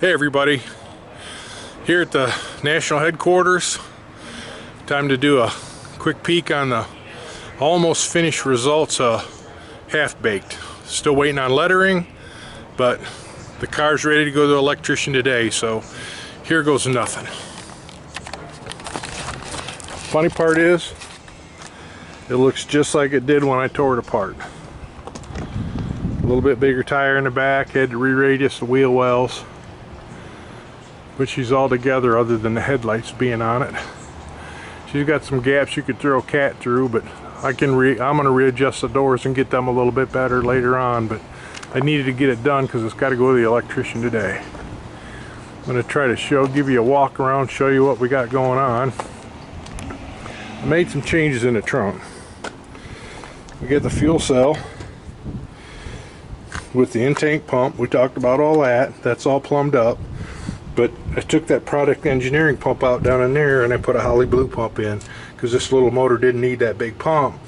Hey everybody, here at the national headquarters. Time to do a quick peek on the almost finished results of Half Baked. Still waiting on lettering, but the car's ready to go to the electrician today, so here goes nothing. Funny part is, it looks just like it did when I tore it apart. A little bit bigger tire in the back, had to re-radius the wheel wells, but she's all together other than the headlights being on it. She's got some gaps you could throw a cat through, but I'm gonna readjust the doors and get them a little bit better later on, but I needed to get it done because it's got to go to the electrician today. I'm gonna try to give you a walk around, show you what we got going on. I made some changes in the trunk. We got the fuel cell with the in-tank pump. We talked about all that. That's all plumbed up. But I took that product engineering pump out down in there and I put a Holly Blue pump in because this little motor didn't need that big pump.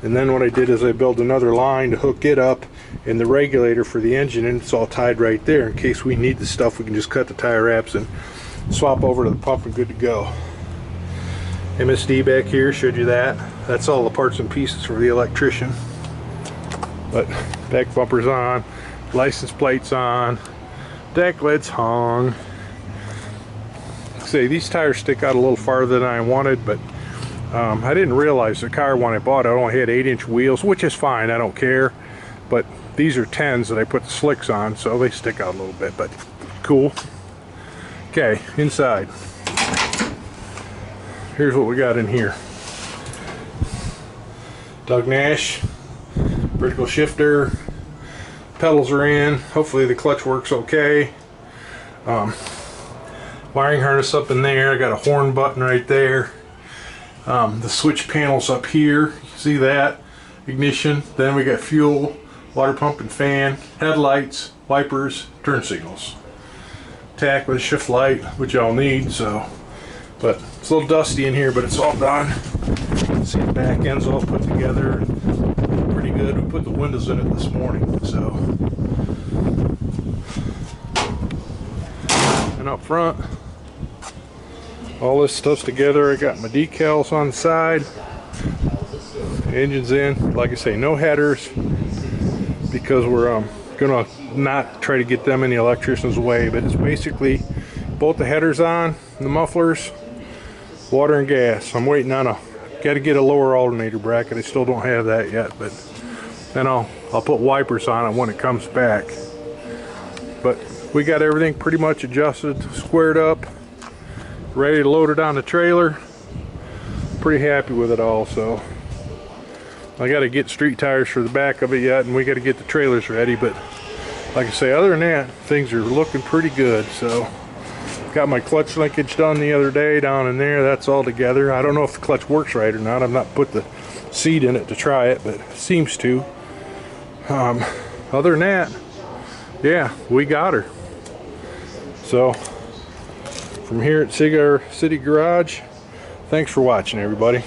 And then what I did is I built another line to hook it up in the regulator for the engine, and it's all tied right there. In case we need the stuff, we can just cut the tire wraps and swap over to the pump and good to go. MSD back here, showed you that. That's all the parts and pieces for the electrician. But back bumper's on, license plate's on, deck lid's hung. Say these tires stick out a little farther than I wanted, but I didn't realize the car when I bought it only had 8-inch wheels, which is fine, I don't care. But these are 10s that I put the slicks on, so they stick out a little bit, but cool. Okay, inside. Here's what we got in here. Doug Nash, vertical shifter, pedals are in, hopefully the clutch works okay. Wiring harness up in there, I got a horn button right there. The switch panels up here, you can see that. Ignition, then we got fuel, water pump and fan, headlights, wipers, turn signals. Tack with a shift light, which y'all need, so. But it's a little dusty in here, but it's all done. See the back end's all put together. Pretty good. We put the windows in it this morning, so. And up front, all this stuff's together. I got my decals on the side. The engine's in. Like I say, no headers because we're gonna not try to get them in the electrician's way. But it's basically both the headers on, the mufflers, water and gas. I'm waiting on got to get a lower alternator bracket. I still don't have that yet, but then I'll put wipers on it when it comes back. But we got everything pretty much adjusted, squared up, ready to load it on the trailer. Pretty happy with it all. So I got to get street tires for the back of it yet, and we got to get the trailers ready. But like I say, other than that, things are looking pretty good. So got my clutch linkage done the other day down in there. That's all together. I don't know if the clutch works right or not. I've not put the seat in it to try it, but it seems to. Other than that, yeah, we got her. So from here at Cigar City Garage, thanks for watching, everybody.